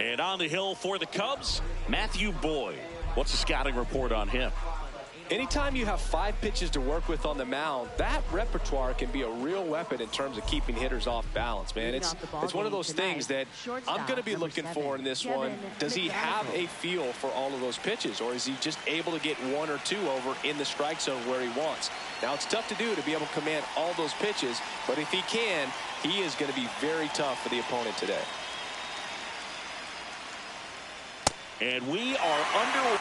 And on the hill for the Cubs, Matthew Boyd. What's the scouting report on him? Anytime you have 5 pitches to work with on the mound, that repertoire can be a real weapon in terms of keeping hitters off balance, man. It's one of those things that I'm going to be looking for in this one. Does he have a feel for all of those pitches, or is he just able to get 1 or 2 over in the strike zone where he wants? Now, it's tough to do to be able to command all those pitches, but if he can, he is going to be very tough for the opponent today. And we are under.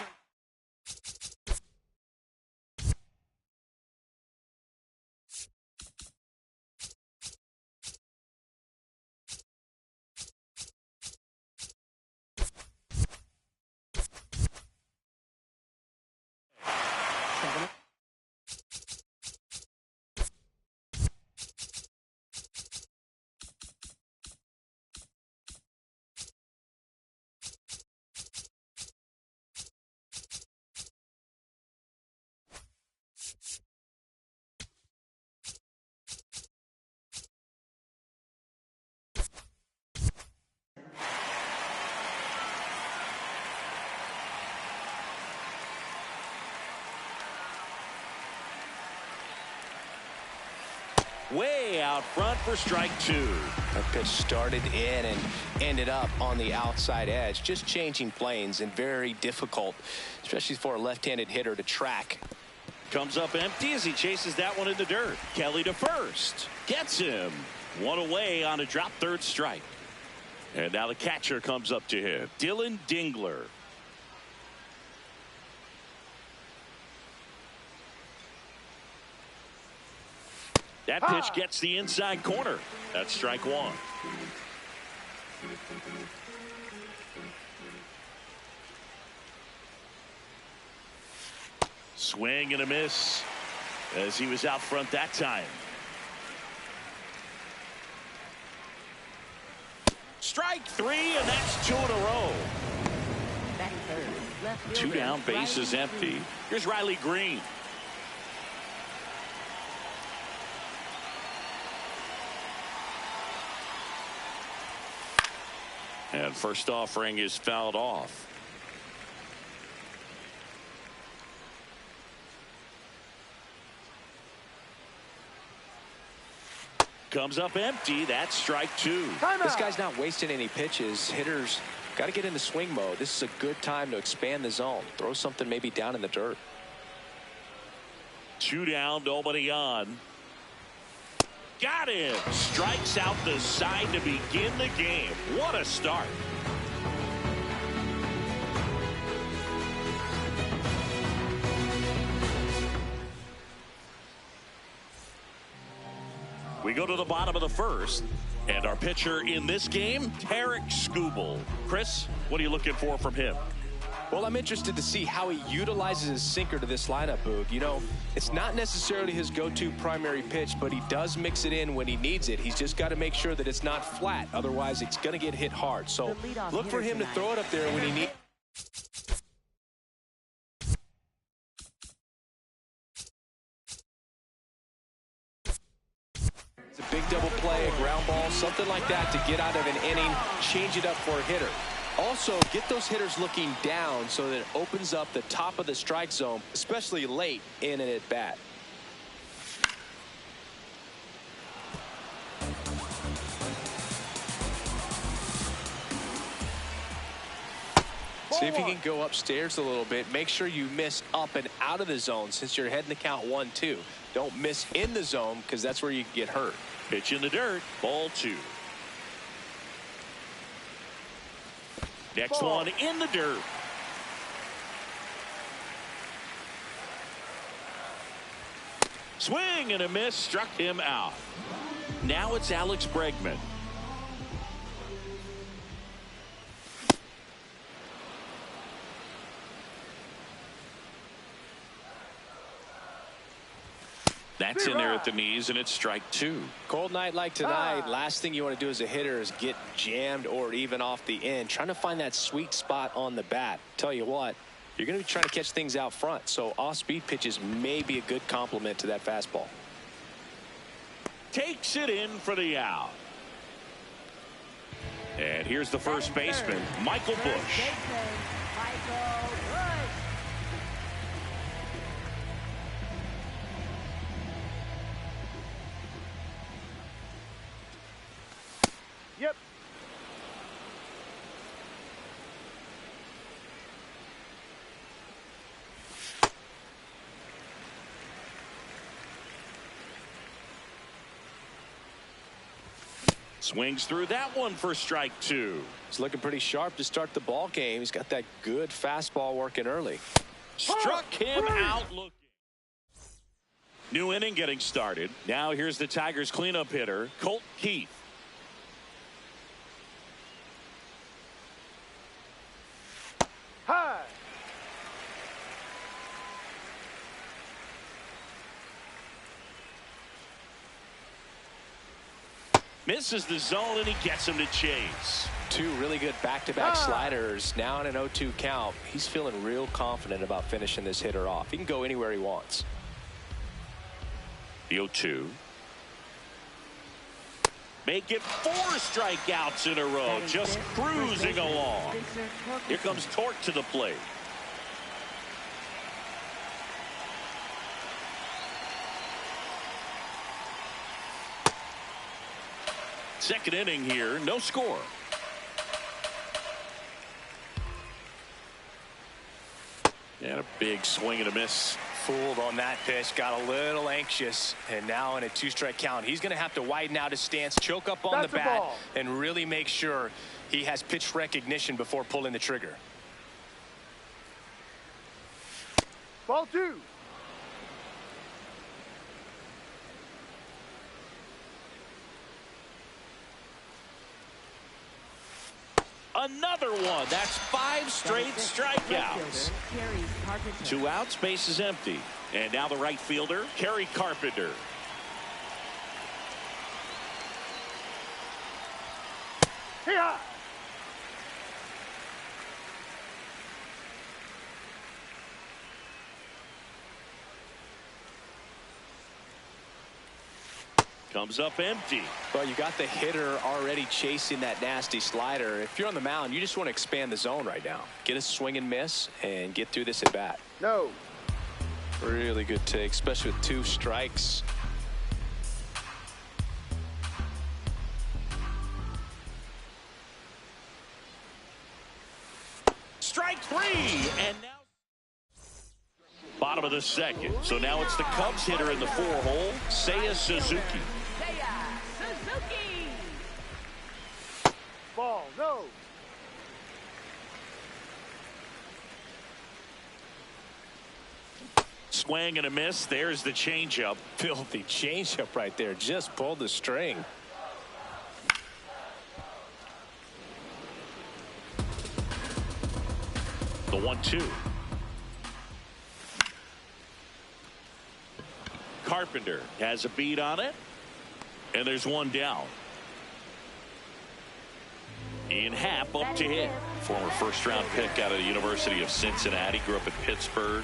Way out front for strike 2. That pitch started in and ended up on the outside edge. Just changing planes and very difficult, especially for a left-handed hitter to track. Comes up empty as he chases that one in the dirt. Kelly to first. Gets him. 1 away on a drop third strike. And now the catcher comes up to him. Dylan Dingler. That pitch gets the inside corner. That's strike 1. Swing and a miss as he was out front that time. Strike 3, and that's 2 in a row. 2 down, bases empty. Here's Riley Green. And first offering is fouled off. Comes up empty. That's strike 2. This guy's not wasting any pitches. Hitters got to get into swing mode. This is a good time to expand the zone. Throw something maybe down in the dirt. 2 down, nobody on. Got him. Strikes out the side to begin the game. What a start. We go to the bottom of the first, and our pitcher in this game, Tarek Skubal. Chris, what are you looking for from him? Well, I'm interested to see how he utilizes his sinker to this lineup, Boog. You know, it's not necessarily his go-to primary pitch, but he does mix it in when he needs it. He's just got to make sure that it's not flat. Otherwise, it's going to get hit hard. So look for him to throw it up there when he needs. It's a big double play, a ground ball, something like that to get out of an inning, change it up for a hitter. Also, get those hitters looking down so that it opens up the top of the strike zone, especially late in an at-bat. See if you can go upstairs a little bit. Make sure you miss up and out of the zone since you're heading to count 1-2. Don't miss in the zone because that's where you can get hurt. Pitch in the dirt, ball 2. Next one in the dirt. Swing and a miss, struck him out. Now it's Alex Bregman. That's in there at the knees, and it's strike two. Cold night like tonight, last thing you want to do as a hitter is get jammed or even off the end. Trying to find that sweet spot on the bat. Tell you what, you're going to be trying to catch things out front, so off-speed pitches may be a good complement to that fastball. Takes it in for the out. And here's the first baseman, Michael Busch. Yep. Swings through that one for strike two. He's looking pretty sharp to start the ball game. He's got that good fastball working early. Struck him out looking. New inning getting started. Now here's the Tigers cleanup hitter, Colt Keith. High. Misses the zone, and he gets him to chase. Two really good back-to-back sliders. Now in an 0-2 count. He's feeling real confident about finishing this hitter off. He can go anywhere he wants. The 0-2. Make it 4 strikeouts in a row. Just cruising along. Here comes Torque to the plate. Second inning here, no score. And a big swing and a miss. Fooled on that pitch, got a little anxious, and now in a 2-strike count, he's going to have to widen out his stance, choke up on the bat, and really make sure he has pitch recognition before pulling the trigger. Ball two. Another one. That's 5 straight strikeouts. 2 outs, base is empty. And now the right fielder, Kerry Carpenter. Here. Comes up empty. Well, you got the hitter already chasing that nasty slider. If you're on the mound, you just want to expand the zone right now. Get a swing and miss and get through this at bat. No. Really good take, especially with 2 strikes. Strike 3, and now bottom of the second. So now it's the Cubs hitter in the 4-hole, Seiya Suzuki. Ball, no. Swing and a miss. There's the changeup. Filthy changeup right there. Just pulled the string. The 1-2. Carpenter has a beat on it, and there's one down. Ian Happ up to hit. Former first-round pick out of the University of Cincinnati. Grew up in Pittsburgh.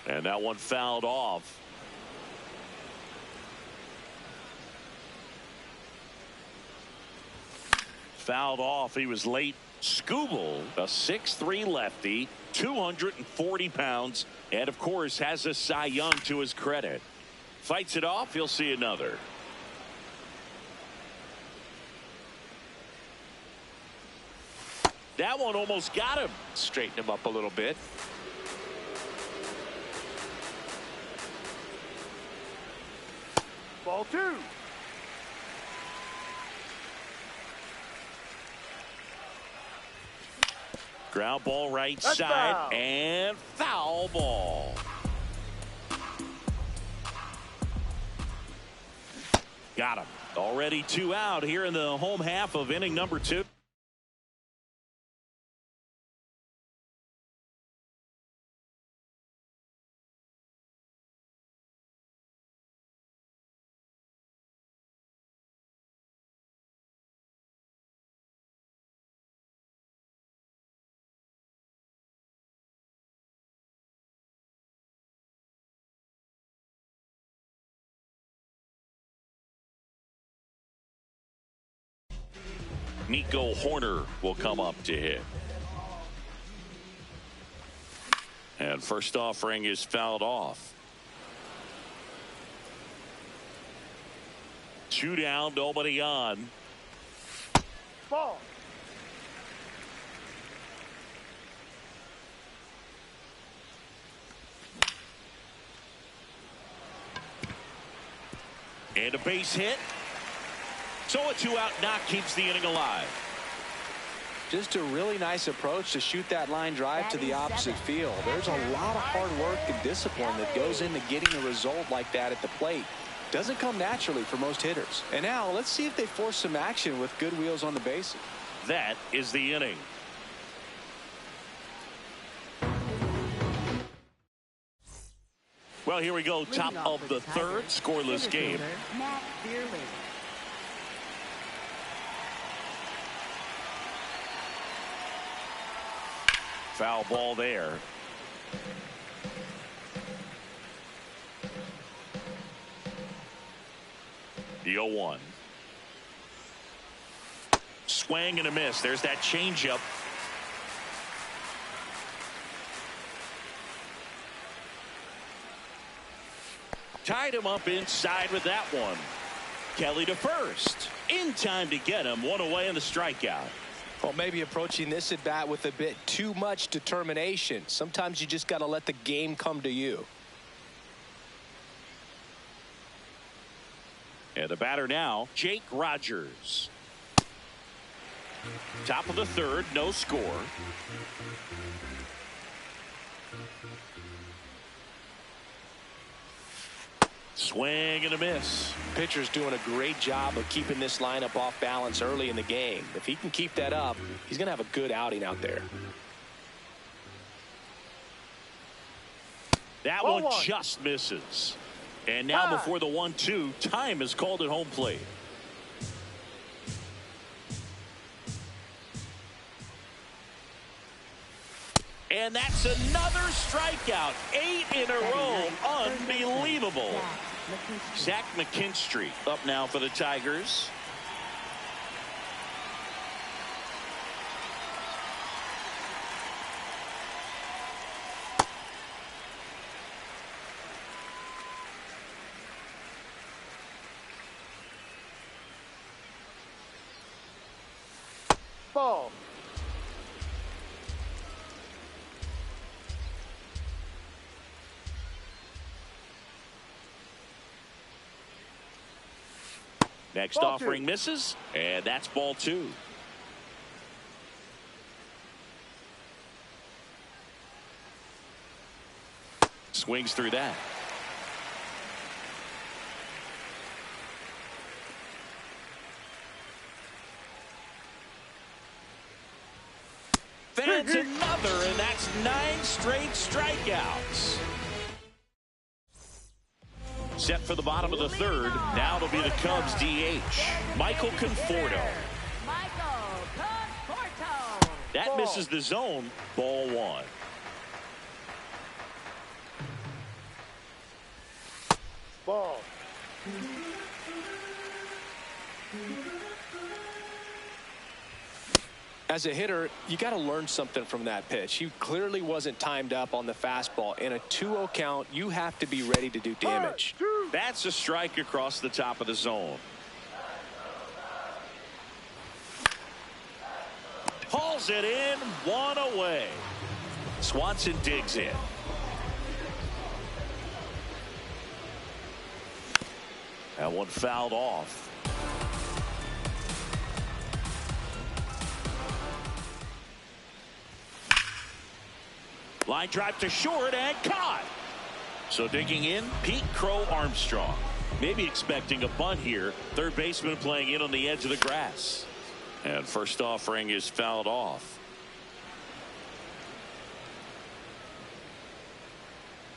And that one fouled off. Fouled off. He was late. Skubal, a 6'3" lefty, 240 pounds, and of course has a Cy Young to his credit. Fights it off. He'll see another. That one almost got him. Straighten him up a little bit. Ball two. Ground ball right That's side foul. and foul ball. Got him. Already 2 out here in the home half of inning number 2. Nico Horner will come up to hit. And first offering is fouled off. 2 down, nobody on. Ball. And a base hit. So a 2-out knock keeps the inning alive. Just a really nice approach to shoot that line drive to the opposite field. There's a lot of hard work and discipline that goes into getting a result like that at the plate. Doesn't come naturally for most hitters. And now let's see if they force some action with good wheels on the bases. That is the inning. Well, here we go. Top of the third, scoreless game. Foul ball there. The 0-1. Swing and a miss. There's that changeup. Tied him up inside with that one. Kelly to first. In time to get him. 1 away in the strikeout. Well, maybe approaching this at bat with a bit too much determination. Sometimes you just got to let the game come to you. And the batter now, Jake Rogers. Top of the third, no score. Swing and a miss. Pitcher's doing a great job of keeping this lineup off balance early in the game. If he can keep that up, he's going to have a good outing out there. That one just misses. And now before the 1-2, time is called at home plate. And that's another strikeout. 8 in a row. Unbelievable. Zach McKinstry up now for the Tigers. Ball. Next offering misses, and that's ball 2. Swings through that. Fans another, and that's 9 straight strikeouts. Set for the bottom of the third. Now it'll be the Cubs DH, Michael Conforto. That misses the zone. Ball 1. Ball. As a hitter, you got to learn something from that pitch. He clearly wasn't timed up on the fastball. In a 2-0 count, you have to be ready to do damage. That's a strike across the top of the zone. Hauls it in, 1 away. Swanson digs in. That one fouled off. Line drive to short and caught. So digging in, Pete Crow Armstrong. Maybe expecting a bunt here. Third baseman playing in on the edge of the grass. And first offering is fouled off.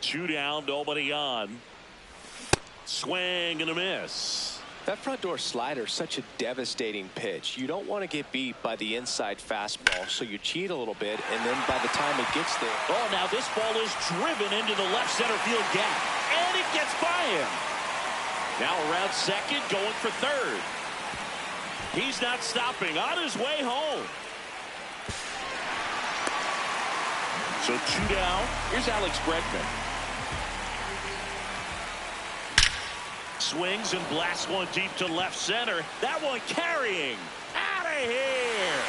2 down, nobody on. Swing and a miss. That front door slider is such a devastating pitch. You don't want to get beat by the inside fastball, so you cheat a little bit, and then by the time it gets there. Oh, now this ball is driven into the left center field gap, and it gets by him. Now around second, going for third. He's not stopping, on his way home. So 2 down. Here's Alex Bregman. Swings and blasts one deep to left center. That one carrying. Out of here.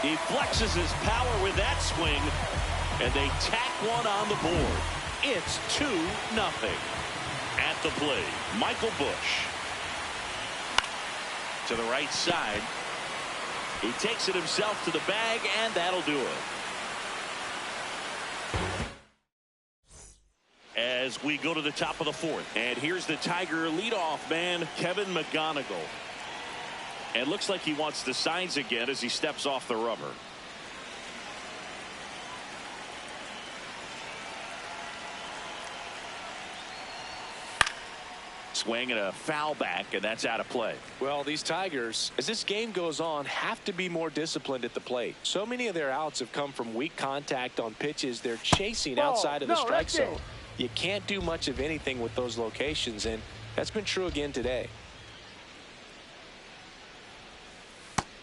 He flexes his power with that swing, and they tack one on the board. It's 2-0. At the plate, Michael Busch. To the right side. He takes it himself to the bag, and that'll do it. As we go to the top of the 4th. And here's the Tiger leadoff man, Kevin McGonigal. And looks like he wants the signs again as he steps off the rubber. Swing and a foul back, and that's out of play. Well, these Tigers, as this game goes on, have to be more disciplined at the plate. So many of their outs have come from weak contact on pitches they're chasing outside of the strike zone. You can't do much of anything with those locations, and that's been true again today.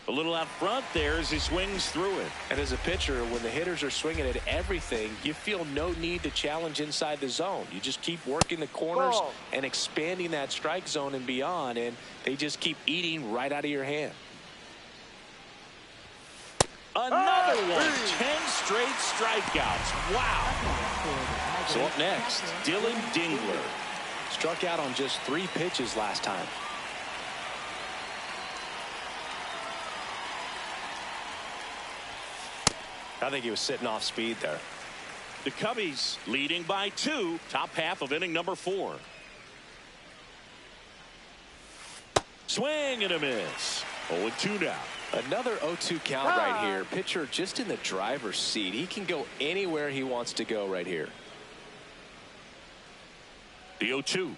A little out front there as he swings through it. And as a pitcher, when the hitters are swinging at everything, you feel no need to challenge inside the zone. You just keep working the corners and expanding that strike zone and beyond, and they just keep eating right out of your hand. Another one. 10 straight strikeouts. Wow. So up next, Dylan Dingler. Struck out on just 3 pitches last time. I think he was sitting off speed there. The Cubbies leading by 2. Top half of inning number 4. Swing and a miss. 0-2 now. Another 0-2 count right here. Pitcher just in the driver's seat. He can go anywhere he wants to go right here. The 0-2.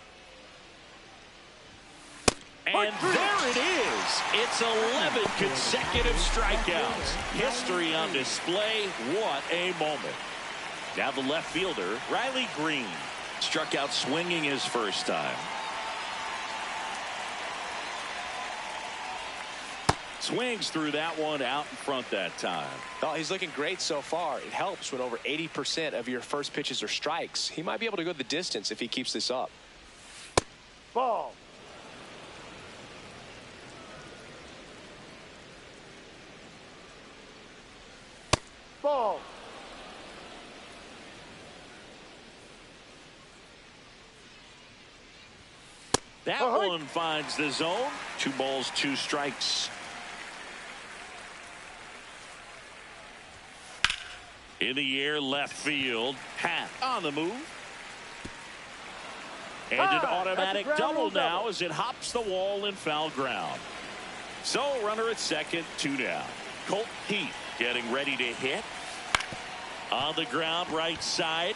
And there it is. It's 11 consecutive strikeouts. History on display. What a moment. Now the left fielder, Riley Green, struck out swinging his first time. Swings through that one out in front that time. Oh, he's looking great so far. It helps when over 80% of your first pitches are strikes. He might be able to go the distance if he keeps this up. Ball. Ball. That one finds the zone. 2 balls, 2 strikes. In the air, left field. Hat on the move. And an automatic double now as it hops the wall in foul ground. So runner at second, 2 down. Colt Heath getting ready to hit. On the ground, right side.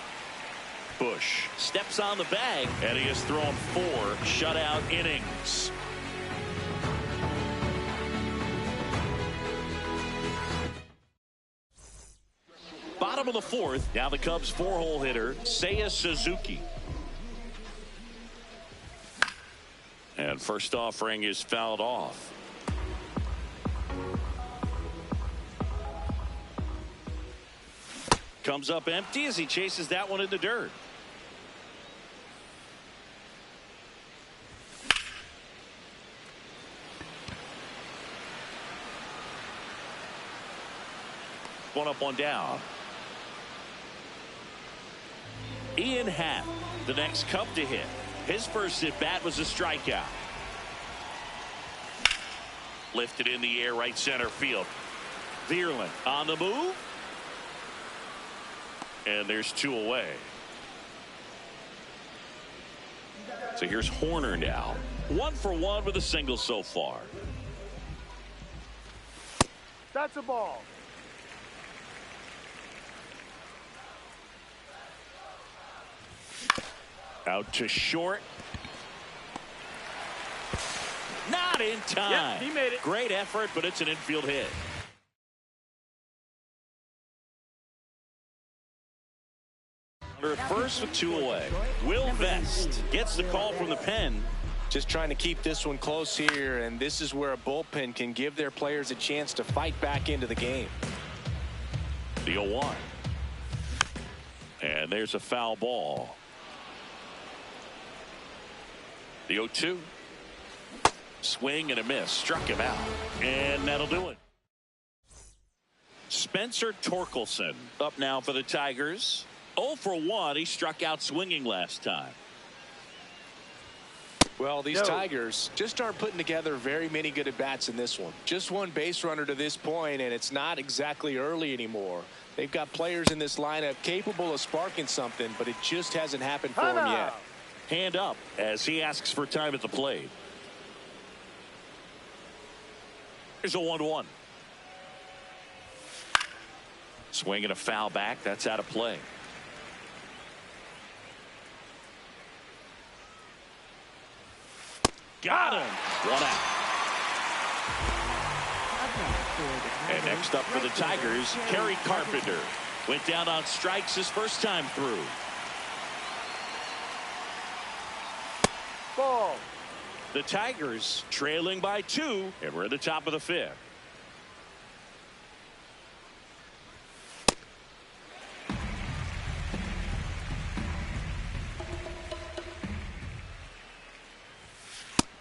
Busch steps on the bag, and he has thrown 4 shutout innings. Bottom of the 4th. Now the Cubs 4-hole hitter, Seiya Suzuki. And first offering is fouled off. Comes up empty as he chases that one in the dirt. One up, one down. Ian Happ, the next Cub to hit. His first at bat was a strikeout. Lifted in the air, right center field. Vierland on the move. And there's 2 away. So here's Horner now. 1 for 1 with a single so far. That's a ball. Out to short. Not in time. Yep, he made it. Great effort, but it's an infield hit. At first with 2 away. Will Vest gets the call from the pen. Just trying to keep this one close here, and this is where a bullpen can give their players a chance to fight back into the game. The 0-1. And there's a foul ball. The 0-2. Swing and a miss. Struck him out. And that'll do it. Spencer Torkelson up now for the Tigers. 0 for 1. He struck out swinging last time. Well, these Tigers just aren't putting together very many good at-bats in this one. Just one base runner to this point, and it's not exactly early anymore. They've got players in this lineup capable of sparking something, but it just hasn't happened for them yet. Hand up as he asks for time at the plate. Here's a 1-1. Swing and a foul back. That's out of play. Got him. 1 out. And next up for the Tigers, Kerry Carpenter. Went down on strikes his first time through. Ball. The Tigers trailing by 2, and we're at the top of the 5th.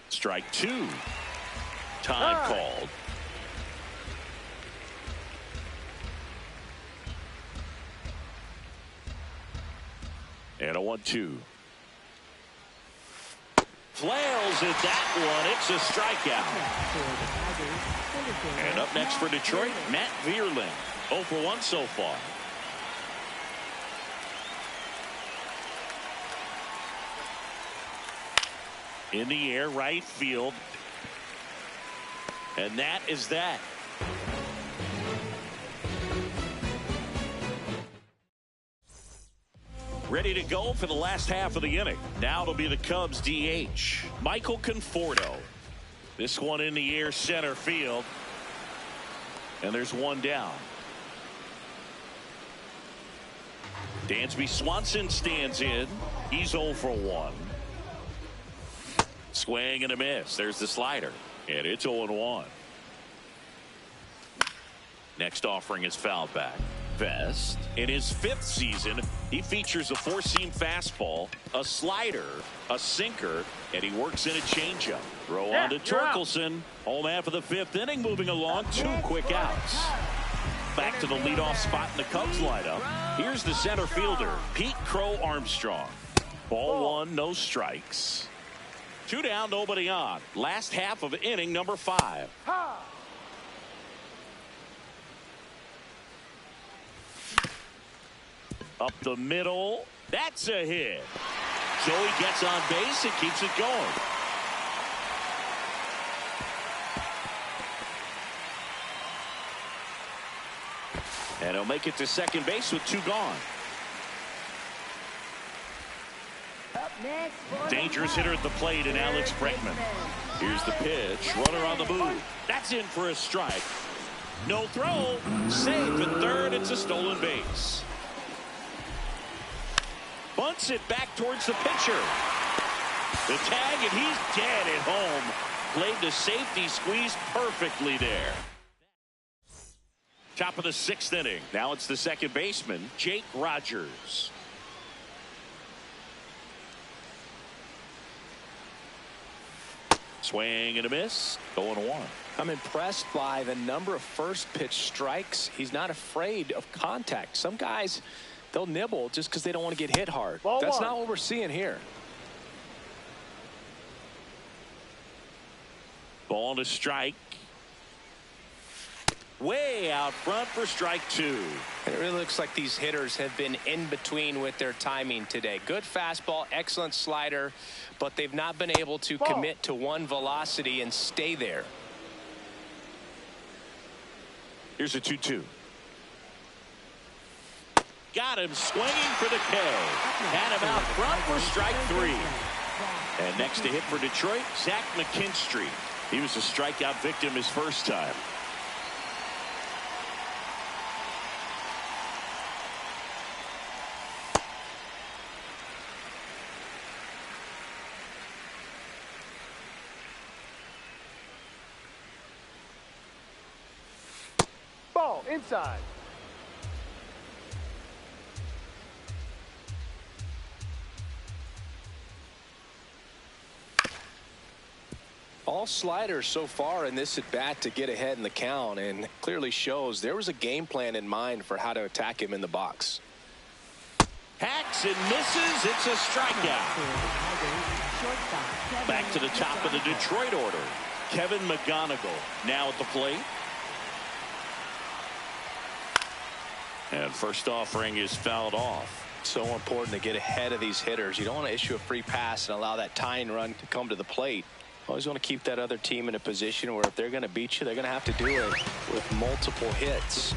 Strike 2. Time called. And a 1-2. Flails at that one. It's a strikeout. And up next for Detroit, Matt Vierling. 0 for 1 so far. In the air, right field. And that is that. Ready to go for the last half of the inning. Now it'll be the Cubs DH, Michael Conforto. This one in the air, center field. And there's one down. Dansby Swanson stands in. He's 0 for 1. Swing and a miss. There's the slider. And it's 0-1. Next offering is fouled back. Vest, in his 5th season, he features a 4-seam fastball, a slider, a sinker, and he works in a changeup. Throw on to Torkelson. Home half of the 5th inning, moving along. 2 quick outs. Back to the leadoff spot in the Cubs lineup. Here's the center fielder, Pete Crow Armstrong. Ball 1, no strikes. 2 down, nobody on. Last half of inning number 5. Up the middle. That's a hit. Joey gets on base and keeps it going. And he'll make it to second base with 2 gone. Dangerous hitter at the plate in Alex Bregman. Here's the pitch. Runner on the move. That's in for a strike. No throw. Safe at third. It's a stolen base. Bunts it back towards the pitcher. The tag, and he's dead at home. Played the safety squeeze perfectly there. Top of the 6th inning. Now it's the second baseman, Jake Rogers. Swing and a miss. 0-1. I'm impressed by the number of first pitch strikes. He's not afraid of contact. Some guys, they'll nibble just because they don't want to get hit hard. That's not what we're seeing here. Ball to strike. Way out front for strike two. It really looks like these hitters have been in between with their timing today. Good fastball, excellent slider, but they've not been able to commit to one velocity and stay there. Here's a 2-2. Got him swinging for the K. Had him out front for strike three. And next to hit for Detroit, Zach McKinstry. He was a strikeout victim his first time. Ball inside. All sliders so far in this at bat to get ahead in the count, and clearly shows there was a game plan in mind for how to attack him in the box. Hacks and misses. It's a strikeout. Back to the top of the Detroit order. Kevin McGonigal now at the plate. And first offering is fouled off. So important to get ahead of these hitters. You don't want to issue a free pass and allow that tying run to come to the plate. Always want to keep that other team in a position where if they're going to beat you, they're going to have to do it with multiple hits.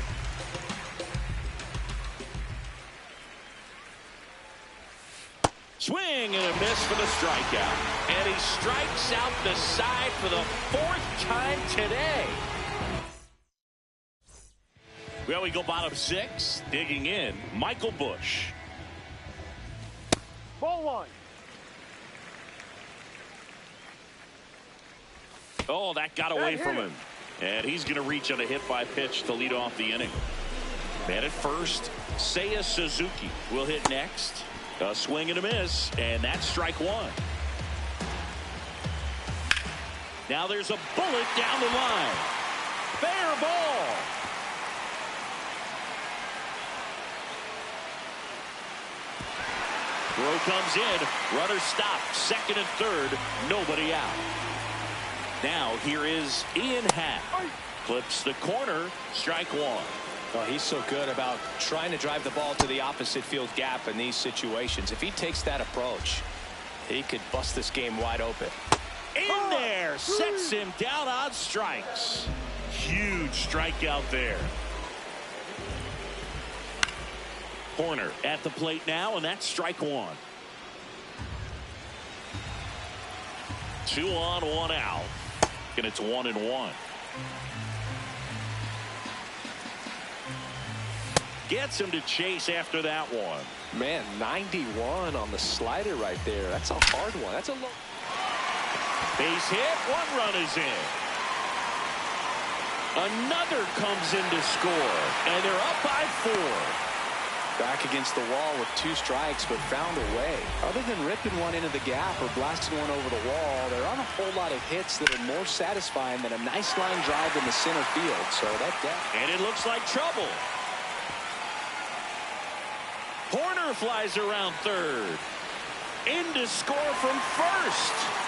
Swing and a miss for the strikeout. And he strikes out the side for the fourth time today. Well, we go bottom six. Digging in, Michael Busch. Ball one. Oh, that got away from him. And he's going to reach on a hit by pitch to lead off the inning. Man at first, Seiya Suzuki will hit next. A swing and a miss, and that's strike one. Now there's a bullet down the line. Fair ball. Throw comes in. Runner stopped. Second and third. Nobody out. Now here is Ian Happ. Clips the corner. Strike one. Well, he's so good about trying to drive the ball to the opposite field gap in these situations. If he takes that approach, he could bust this game wide open. In there. Sets him down on strikes. Huge strikeout there. Corner at the plate now, and that's strike one. 2 on, 1 out. And it's 1-1. Gets him to chase after that one. Man, 91 on the slider right there. That's a hard one. That's a low. Base hit. 1 run is in. Another comes in to score. And they're up by 4. Back against the wall with 2 strikes, but found a way. Other than ripping one into the gap or blasting one over the wall, there aren't a whole lot of hits that are more satisfying than a nice line drive in the center field. So and it looks like trouble. Horner flies around third. In to score from first.